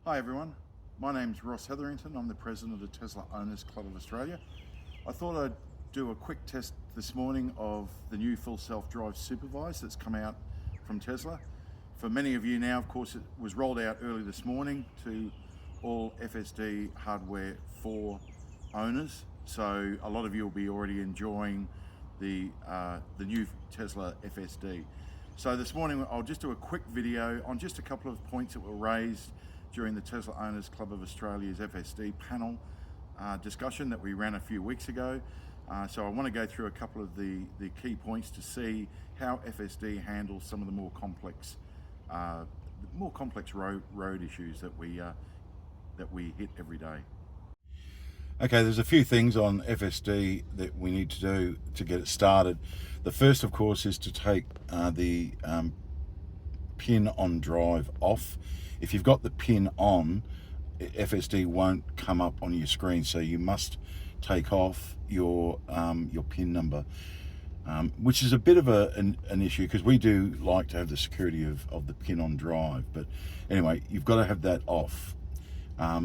Hi everyone, my name's Ross Hetherington. I'm the president of the Tesla Owners Club of Australia. I thought I'd do a quick test this morning of the new full self-drive Supervised that's come out from Tesla. For many of you now, of course, it was rolled out early this morning to all FSD hardware 4 owners. So a lot of you will be already enjoying the new Tesla FSD. So this morning I'll just do a quick video on just a couple of points that were raised during the Tesla Owners Club of Australia's FSD panel discussion that we ran a few weeks ago. So I want to go through a couple of the key points to see how FSD handles some of the more complex road issues that we hit every day. Okay, there's a few things on FSD that we need to do to get it started. The first, of course, is to take the pin on drive off. If you've got the pin on, FSD won't come up on your screen, so you must take off your pin number, which is a bit of an issue because we do like to have the security of the pin on drive. But anyway, you've got to have that off.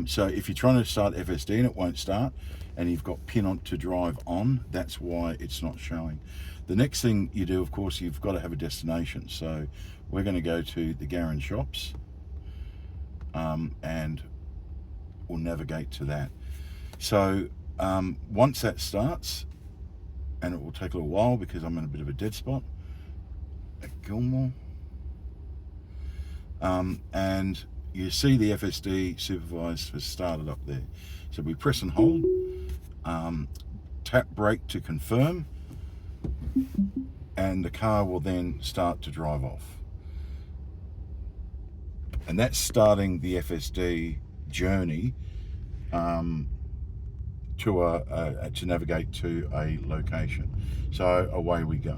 So if you're trying to start FSD and it won't start, and you've got pin on to drive on, that's why it's not showing. The next thing you do, of course, you've got to have a destination. So we're going to go to the Garran shops, and we'll navigate to that. So once that starts, and it will take a little while because I'm in a bit of a dead spot at Gilmore, and you see the FSD Supervised has started up there. So we press and hold, tap brake to confirm, and the car will then start to drive off. And that's starting the FSD journey to navigate to a location. So away we go.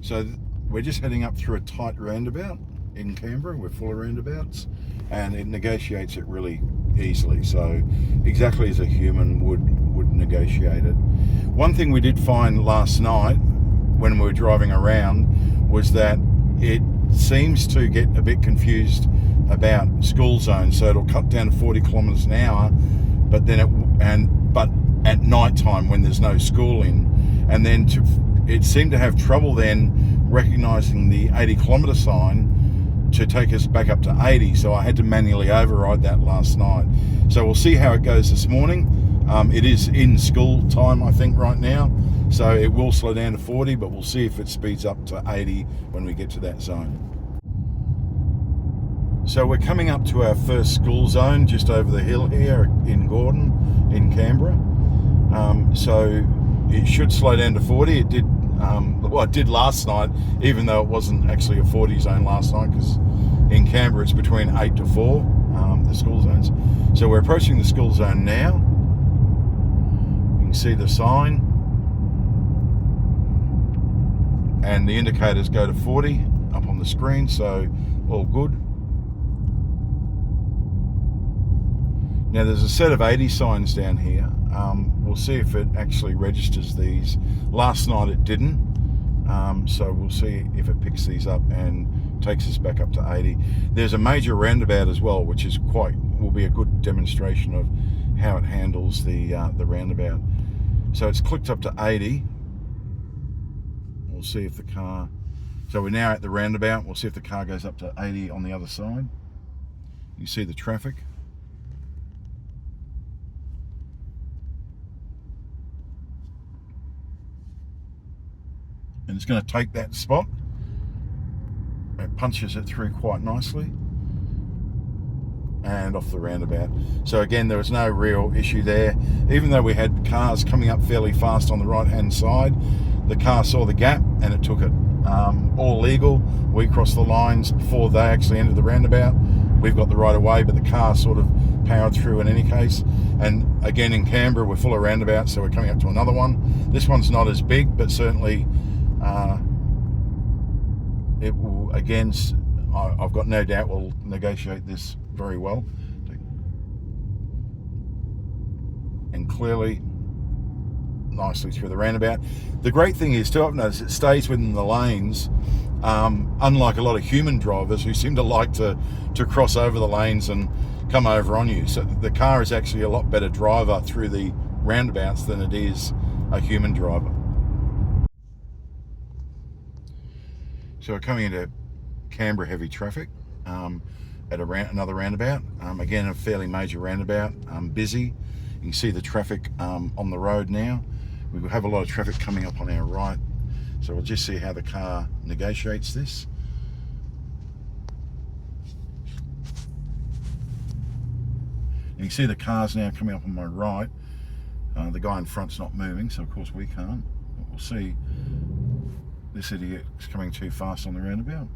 So we're just heading up through a tight roundabout in Canberra. We're full of roundabouts, and it negotiates it really easily. So exactly as a human would negotiate it. One thing we did find last night when we were driving around was that it seems to get a bit confused about school zones. So it'll cut down to 40 kilometers an hour, but then but at night time when there's no school in, and then it seemed to have trouble then recognizing the 80 kilometer sign to take us back up to 80. So I had to manually override that last night. So we'll see how it goes this morning. It is in school time, I think, right now. So it will slow down to 40, but we'll see if it speeds up to 80 when we get to that zone. So we're coming up to our first school zone just over the hill here in Gordon, in Canberra. So it should slow down to 40. It did, well, it did last night, even though it wasn't actually a 40 zone last night, because in Canberra it's between 8 to 4, the school zones. So we're approaching the school zone now. You can see the sign, and the indicators go to 40 up on the screen, so all good. Now there's a set of 80 signs down here. We'll see if it actually registers these. Last night it didn't, so we'll see if it picks these up and takes us back up to 80. There's a major roundabout as well, which is will be a good demonstration of how it handles the roundabout. So it's clicked up to 80. We'll see if the car, so we're now at the roundabout. We'll see if the car goes up to 80 on the other side. You see the traffic. And it's going to take that spot. It punches it through quite nicely. And off the roundabout. So again, there was no real issue there. Even though we had cars coming up fairly fast on the right hand side, the car saw the gap and it took it. All legal. We crossed the lines before they actually entered the roundabout. We've got the right of way, but the car sort of powered through in any case. And again, in Canberra, we're full of roundabouts, so we're coming up to another one. This one's not as big, but certainly it will, again, I've got no doubt we'll negotiate this very well. And clearly, nicely through the roundabout. The great thing is, too, I've noticed it stays within the lanes unlike a lot of human drivers who seem to like to cross over the lanes and come over on you. So the car is actually a lot better driver through the roundabouts than it is a human driver. So we're coming into Canberra heavy traffic at another roundabout. Again, a fairly major roundabout, busy. You can see the traffic on the road now. We have a lot of traffic coming up on our right. So we'll just see how the car negotiates this. You can see the cars now coming up on my right. The guy in front's not moving, so of course we can't. But we'll see. This idiot is coming too fast on the roundabout.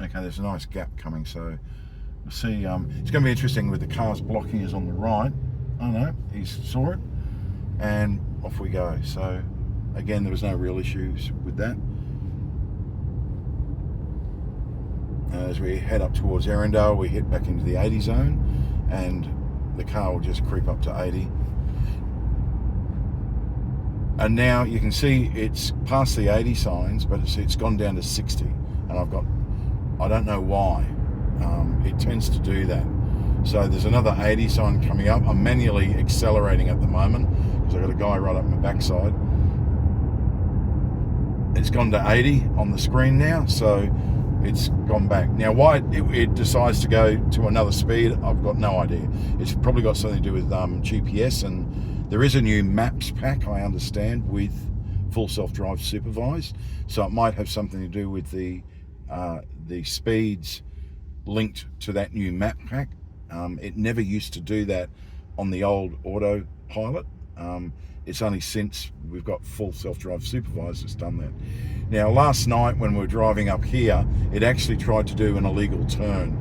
Okay, there's a nice gap coming, so we'll see. It's going to be interesting with the cars blocking us on the right. Oh no, he saw it, and off we go. So again, there was no real issues with that. As we head up towards Erindale, we hit back into the 80 zone, and the car will just creep up to 80. And now you can see it's past the 80 signs, but it's gone down to 60, and I don't know why. It tends to do that. So there's another 80 sign coming up. I'm manually accelerating at the moment because I've got a guy right up my backside. It's gone to 80 on the screen now, so it's gone back. Now why it decides to go to another speed, I've got no idea. It's probably got something to do with GPS, and there is a new maps pack, I understand, with full self-drive supervised. So it might have something to do with the speeds linked to that new map pack. It never used to do that on the old autopilot. It's only since we've got full self-drive supervised it's done that. Now last night when we were driving up here, it actually tried to do an illegal turn.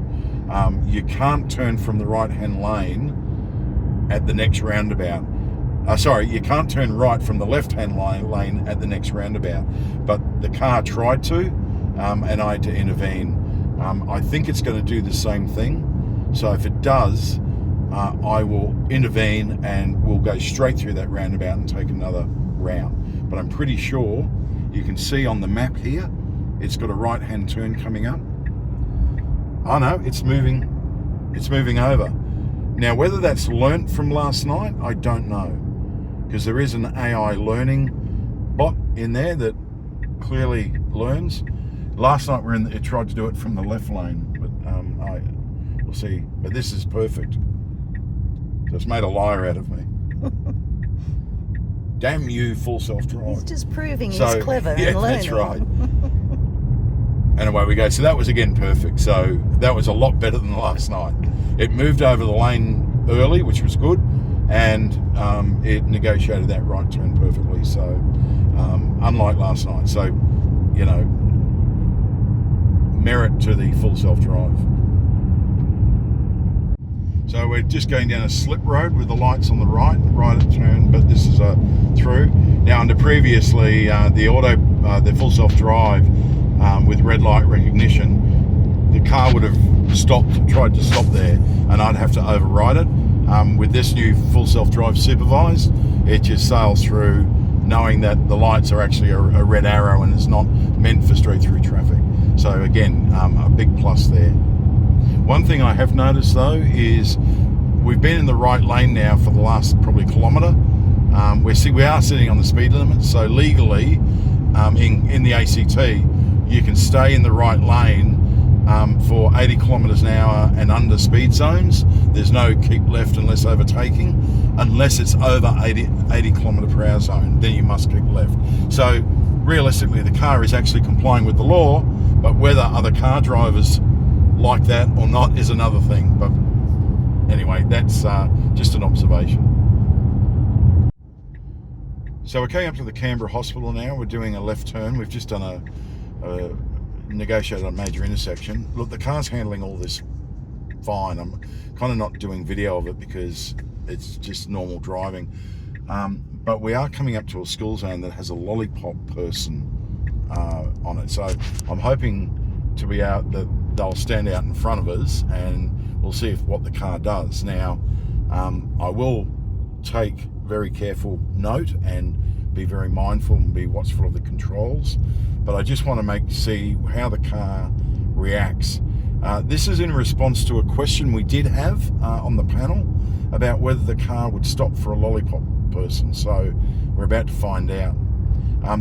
You can't turn from the right-hand lane at the next roundabout. Sorry, you can't turn right from the left-hand lane at the next roundabout, but the car tried to, and I had to intervene. I think it's going to do the same thing. So if it does, I will intervene and we'll go straight through that roundabout and take another round. But I'm pretty sure you can see on the map here, it's got a right-hand turn coming up. Oh no, it's moving over. Now, whether that's learnt from last night, I don't know, because there is an AI learning bot in there that clearly learns. Last night it tried to do it from the left lane, but we'll see. But this is perfect. So it's made a liar out of me. Damn you, full self-drive. He's just proving he's clever and learning. That's right. And away we go. So that was again perfect. So that was a lot better than last night. It moved over the lane early, which was good, and it negotiated that right turn perfectly. So unlike last night. So, you know, merit to the full self-drive. So we're just going down a slip road with the lights on the right at turn, but this is a through. Now under previously the full self-drive with red light recognition, the car would have tried to stop there, and I'd have to override it. With this new full self-drive supervised, it just sails through knowing that the lights are actually a red arrow and it's not meant for straight through traffic. So again, a big plus there. One thing I have noticed though is we've been in the right lane now for the last probably kilometre. We are sitting on the speed limit, so legally in the ACT you can stay in the right lane for 80 kilometres an hour and under speed zones. There's no keep left unless overtaking, unless it's over 80 kilometre per hour zone, then you must keep left. So realistically the car is actually complying with the law, but whether other car drivers like that or not is another thing. But anyway, that's just an observation. So we're coming up to the Canberra hospital now. We're doing a left turn. We've just done a negotiated a major intersection. Look, the car's handling all this fine. I'm kind of not doing video of it because it's just normal driving. But we are coming up to a school zone that has a lollipop person on it. So I'm hoping to be out that they'll stand out in front of us and we'll see what the car does. Now, I will take very careful note and be very mindful and be watchful of the controls. But I just want to see how the car reacts. This is in response to a question we did have on the panel about whether the car would stop for a lollipop person. So we're about to find out.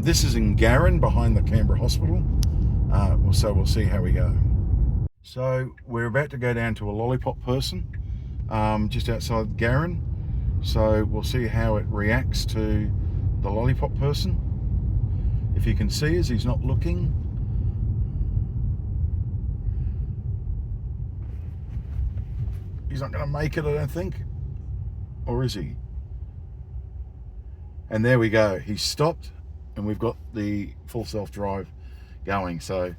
This is in Garran, behind the Canberra hospital. So we'll see how we go. So we're about to go down to a lollipop person just outside Garran. So we'll see how it reacts to the lollipop person. If you can see us, he's not looking. He's not going to make it, I don't think. Or is he? And there we go. He's stopped and we've got the full self-drive going. So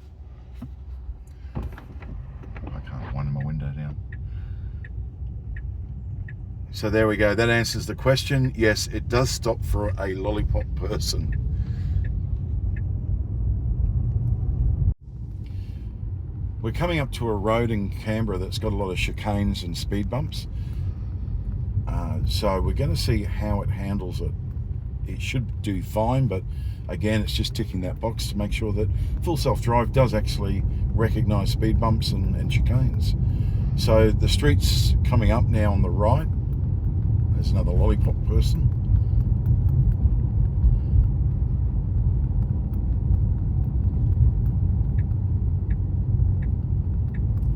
I can't wind my window down. So there we go. That answers the question. Yes, it does stop for a lollipop person. We're coming up to a road in Canberra that's got a lot of chicanes and speed bumps. So we're going to see how it handles it. It should do fine, but again, it's just ticking that box to make sure that full self-drive does actually recognise speed bumps and chicanes. So the street's coming up now on the right. There's another lollipop person.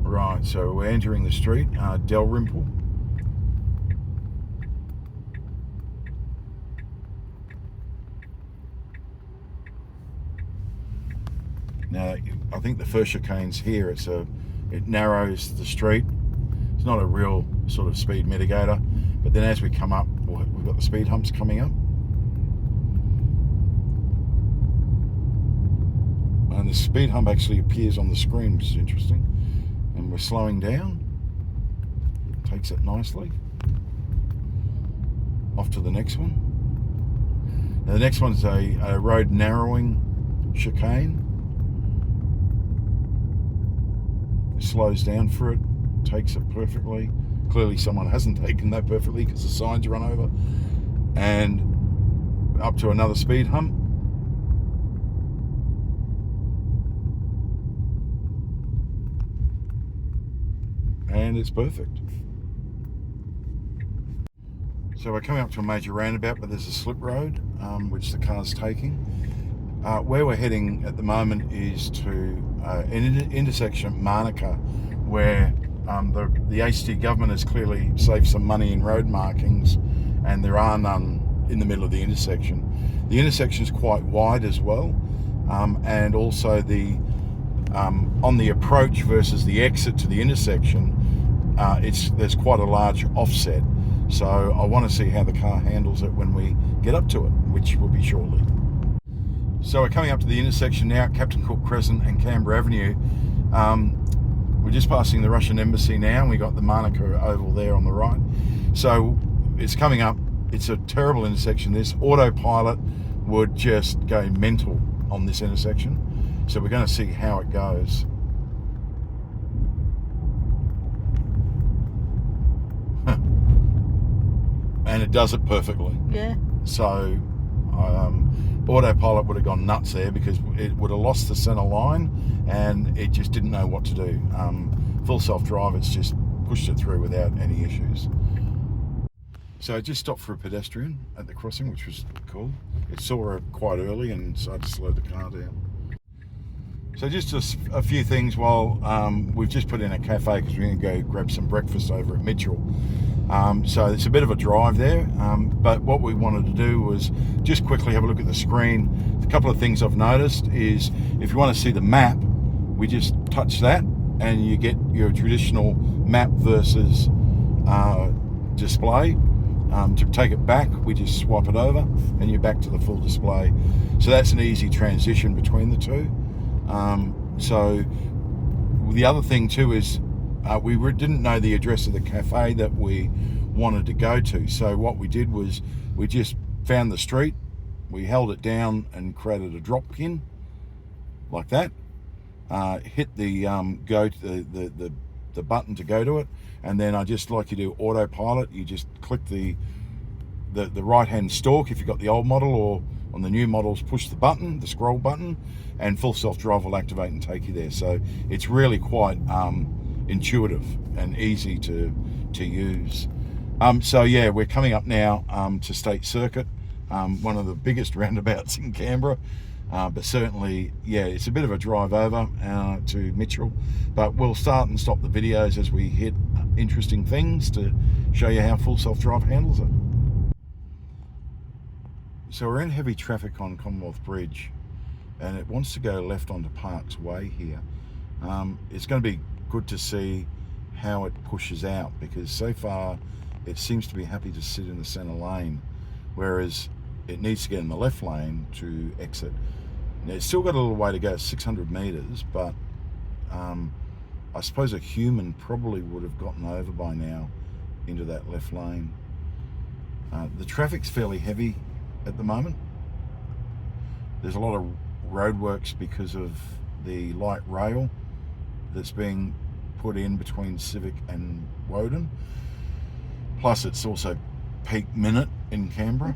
Right, so we're entering the street, Dalrymple. Now, I think the first chicane's here. It narrows the street. It's not a real sort of speed mitigator, but then as we come up, we've got the speed humps coming up. And the speed hump actually appears on the screen, which is interesting. And we're slowing down. Takes it nicely. Off to the next one. Now the next one's a road narrowing chicane. It slows down for it, takes it perfectly. Clearly someone hasn't taken that perfectly because the sign's run over. And up to another speed hump. And it's perfect. So we're coming up to a major roundabout, but there's a slip road which the car's taking. Where we're heading at the moment is to an intersection at Manuka, where the ACT government has clearly saved some money in road markings, and there are none in the middle of the intersection. The intersection is quite wide as well, and also on the approach versus the exit to the intersection, there's quite a large offset. So I want to see how the car handles it when we get up to it, which will be shortly. So we're coming up to the intersection now at Captain Cook Crescent and Canberra Avenue. We're just passing the Russian Embassy now, and we got the Manuka Oval there on the right. So it's coming up. It's a terrible intersection. This autopilot would just go mental on this intersection. So we're going to see how it goes. And it does it perfectly. Yeah. So autopilot would have gone nuts there because it would have lost the center line and it just didn't know what to do. Full self-drive, it's just pushed it through without any issues. So I just stopped for a pedestrian at the crossing, which was cool. It saw her quite early and so I just slowed the car down. So just a few things while we've just put in a cafe because we're going to go grab some breakfast over at Mitchell. So it's a bit of a drive there, but what we wanted to do was just quickly have a look at the screen. A couple of things I've noticed is if you want to see the map, we just touch that and you get your traditional map versus display. To take it back, we just swap it over and you're back to the full display. So that's an easy transition between the two. So the other thing too is we didn't know the address of the cafe that we wanted to go to. So what we did was we just found the street, we held it down and created a drop pin like that. Hit the go to the button to go to it, and then I just like you do autopilot. You just click the the right-hand stalk if you've got the old model, or on the new models, push the button, the scroll button, and full self-drive will activate and take you there. So it's really quite intuitive and easy to use. So yeah, we're coming up now to State Circuit, one of the biggest roundabouts in Canberra. But certainly, yeah, it's a bit of a drive over to Mitchell, but we'll start and stop the videos as we hit interesting things to show you how full self-drive handles it. So we're in heavy traffic on Commonwealth Bridge, and it wants to go left onto Parks Way here. It's going to be good to see how it pushes out, because so far it seems to be happy to sit in the centre lane, whereas it needs to get in the left lane to exit. Now, it's still got a little way to go, 600 metres, but I suppose a human probably would have gotten over by now into that left lane. The traffic's fairly heavy at the moment. There's a lot of roadworks because of the light rail that's being put in between Civic and Woden. Plus it's also peak minute in Canberra.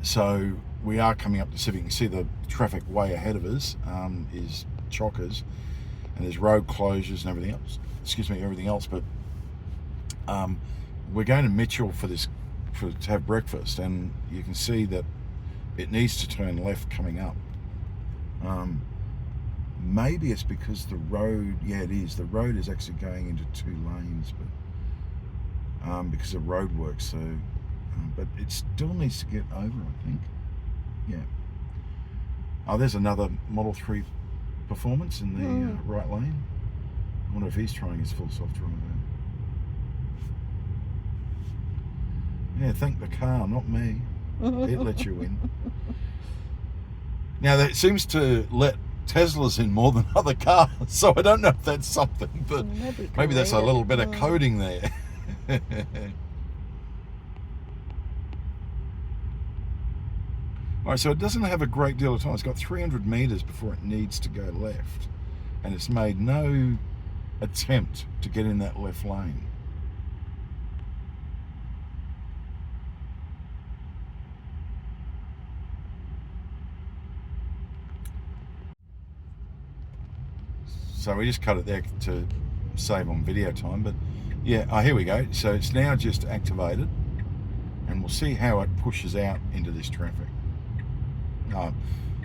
So we are coming up to Civic. You can see the traffic way ahead of us is chockers, and there's road closures and everything else. Everything else. But we're going to Mitchell to have breakfast, and you can see that it needs to turn left coming up. Maybe it's because the road, yeah, it is. The road is actually going into 2 lanes, but because of roadworks. So, but it still needs to get over, I think. Yeah. Oh, there's another Model 3 Performance in the right lane. I wonder if he's trying his full self-drive there. Yeah, thank the car, not me. It lets you in. Now, that seems to let Teslas in more than other cars, so I don't know if that's something, but maybe that's a little bit of coding there. Alright, so it doesn't have a great deal of time. It's got 300 metres before it needs to go left, and it's made no attempt to get in that left lane. So we just cut it there to save on video time, but yeah, here we go. So it's now just activated, and we'll see how it pushes out into this traffic.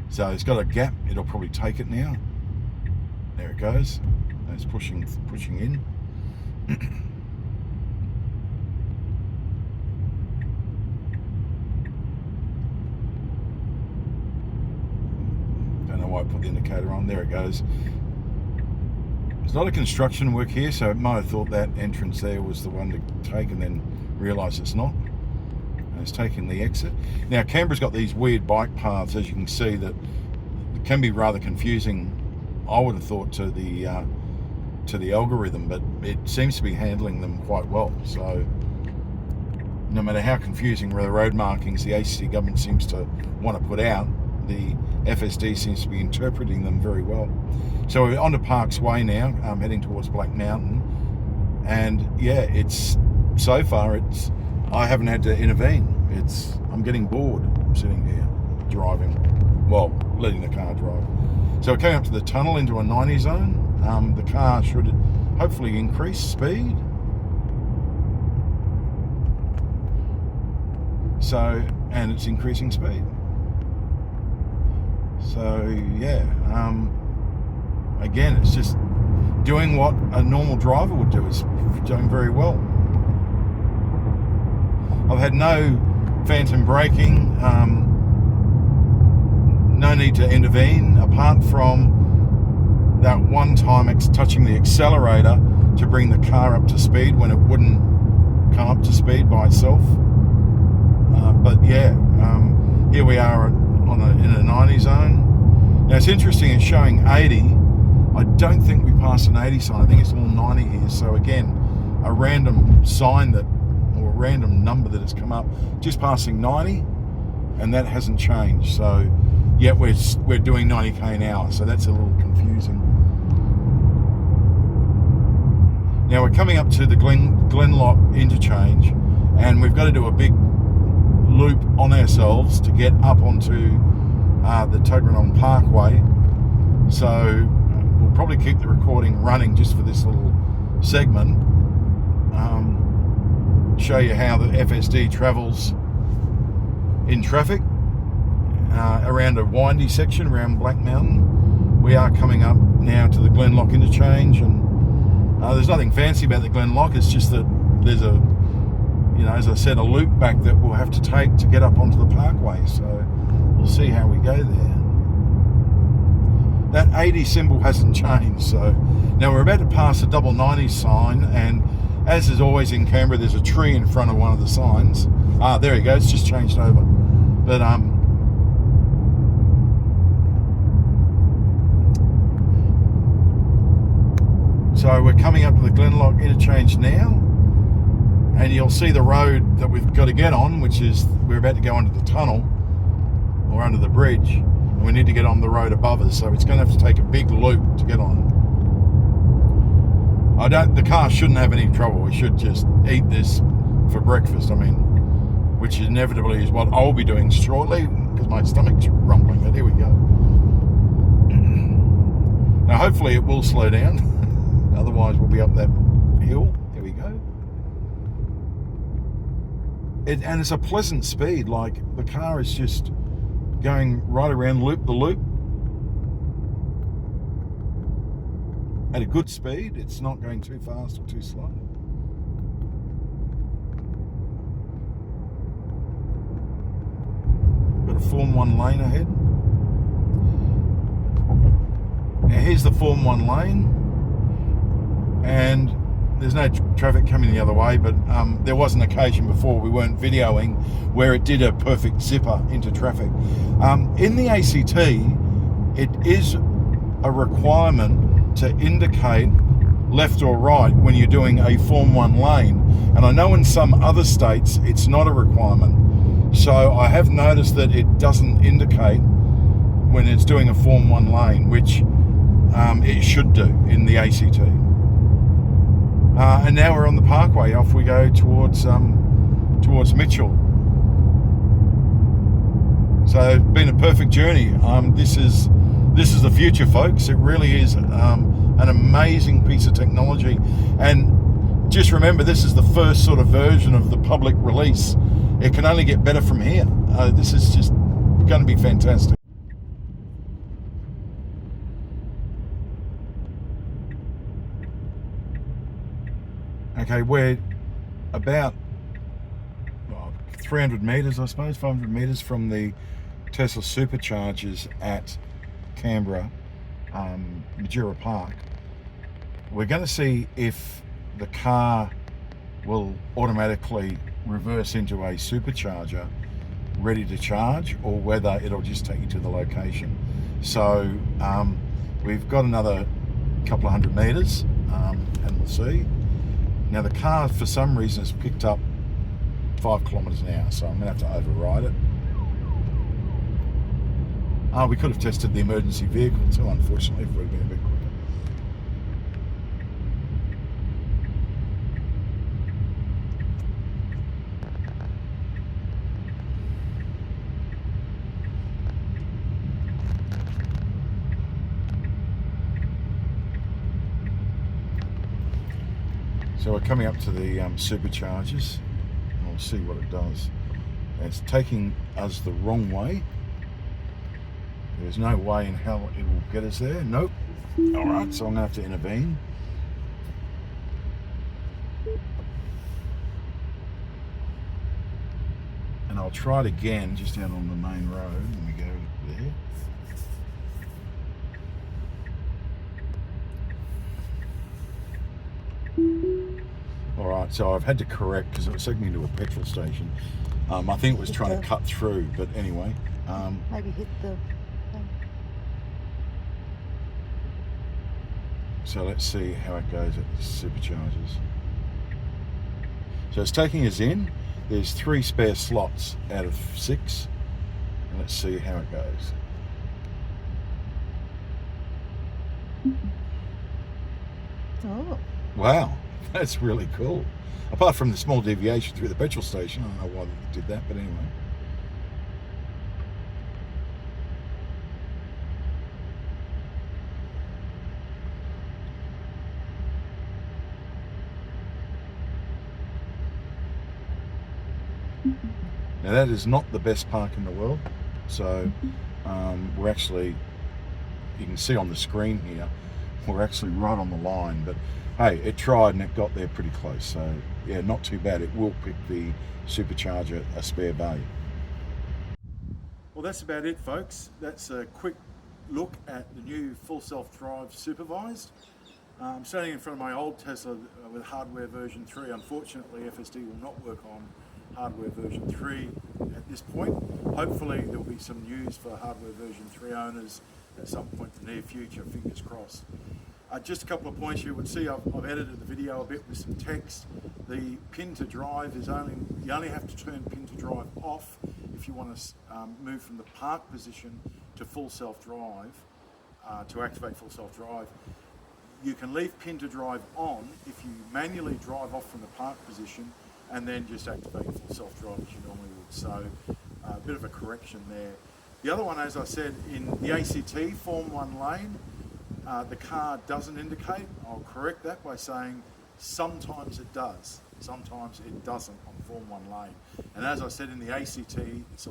So it's got a gap, it'll probably take it now. There it goes. And it's pushing in. Don't know why I put the indicator on. There it goes. There's a lot of construction work here, so it might have thought that entrance there was the one to take and then realise it's not. And it's taking the exit. Now, Canberra's got these weird bike paths, as you can see, that can be rather confusing, I would have thought, to the algorithm, but it seems to be handling them quite well. So no matter how confusing the road markings the ACT government seems to want to put out, the FSD seems to be interpreting them very well. So we're on to Parks Way now, heading towards Black Mountain, and yeah, so far I haven't had to intervene. I'm getting bored sitting here driving, well, letting the car drive. So we're coming up to the tunnel into a 90 zone. The car should hopefully increase speed. So, and it's increasing speed. So yeah, again, it's just doing what a normal driver would do. It's doing very well. I've had no phantom braking, no need to intervene, apart from that one time touching the accelerator to bring the car up to speed when it wouldn't come up to speed by itself. But yeah, here we are in a 90 zone. Now it's interesting, it's showing 80. I don't think we passed an 80 sign. I think it's all 90 here. So again, a random sign or a random number that has come up, just passing 90, and that hasn't changed. So yet we're doing 90k an hour. So that's a little confusing. Now we're coming up to the Glenlock interchange, and we've got to do a big loop on ourselves to get up onto the Tuggeranong Parkway. So we'll probably keep the recording running just for this little segment. Show you how the FSD travels in traffic around a windy section around Black Mountain. We are coming up now to the Glenlock interchange, and there's nothing fancy about the Glenlock. It's just that there's a, as I said, a loop back that we'll have to take to get up onto the parkway. So we'll see how we go there. That 80 symbol hasn't changed. So now we're about to pass a double 90 sign, and as is always in Canberra, there's a tree in front of one of the signs. There you go. It's just changed over. But so we're coming up to the Glenlock interchange now, and you'll see the road that we've got to get on, which is we're about to go under the tunnel or under the bridge, and we need to get on the road above us. So it's going to have to take a big loop to get on. The car shouldn't have any trouble. We should just eat this for breakfast. Which inevitably is what I'll be doing shortly because my stomach's rumbling. But here we go. Now, hopefully, it will slow down. Otherwise, we'll be up that hill. Here we go. And it's a pleasant speed. Like the car is just going right around loop the loop. At a good speed, it's not going too fast or too slow. Got a Form 1 lane ahead. Now here's the Form 1 lane, and there's no traffic coming the other way, but there was an occasion before we weren't videoing where it did a perfect zipper into traffic. In the ACT, it is a requirement to indicate left or right when you're doing a Form 1 lane, and I know in some other states it's not a requirement. So I have noticed that it doesn't indicate when it's doing a Form 1 lane, which it should do in the ACT. And now we're on the parkway. Off we go towards Mitchell. So it's been a perfect journey. This is the future, folks. It really is an amazing piece of technology. And just remember, this is the first sort of version of the public release. It can only get better from here. This is just going to be fantastic. Okay, we're about 300 metres, I suppose, 500 metres from the Tesla superchargers at Canberra, Majura Park. We're going to see if the car will automatically reverse into a supercharger ready to charge, or whether it'll just take you to the location. So we've got another couple of 100 metres, and we'll see. Now the car, for some reason, has picked up 5 kilometres an hour, so I'm going to have to override it. We could have tested the emergency vehicle too, unfortunately, if we'd been a bit quicker. So we're coming up to the superchargers, and we'll see what it does. And it's taking us the wrong way. There's no way in hell it will get us there. Nope. All right, so I'm going to have to intervene. And I'll try it again just out on the main road when we go there. All right, so I've had to correct because it was taking me to a petrol station. I think it was trying to cut through, but anyway. Maybe hit the thing. So let's see how it goes at the superchargers. So it's taking us in. There's 3 spare slots out of 6. And let's see how it goes. Oh. Wow, That's really cool. Apart from the small deviation through the petrol station, I don't know why they did that, but anyway. Now that is not the best park in the world, so we're actually, you can see on the screen here, we're actually right on the line, but hey, it tried and it got there pretty close, so yeah, not too bad. It will pick the supercharger a spare bay. Well, that's about it, folks. That's a quick look at the new full self-drive Supervised. I'm standing in front of my old Tesla with hardware version 3. Unfortunately, FSD will not work on hardware version 3 at this point. Hopefully there will be some news for hardware version 3 owners at some point in the near future, fingers crossed. Just a couple of points you would see, I've edited the video a bit with some text. The pin to drive is you only have to turn pin to drive off if you want to move from the park position to full self-drive, to activate full self-drive. You can leave pin to drive on if you manually drive off from the park position and then just activate full self-drive as you normally would. So a bit of a correction there. The other one, as I said, in the ACT Form 1 lane, the car doesn't indicate. I'll correct that by saying sometimes it does, sometimes it doesn't on Form 1 lane. And as I said, in the ACT, it's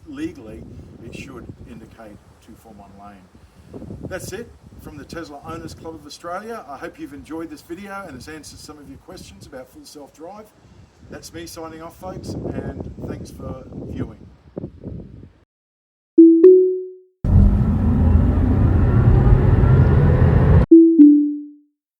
legally, it should indicate to Form 1 lane. That's it from the Tesla Owners Club of Australia. I hope you've enjoyed this video and it's answered some of your questions about full self-drive. That's me signing off, folks, and thanks for viewing.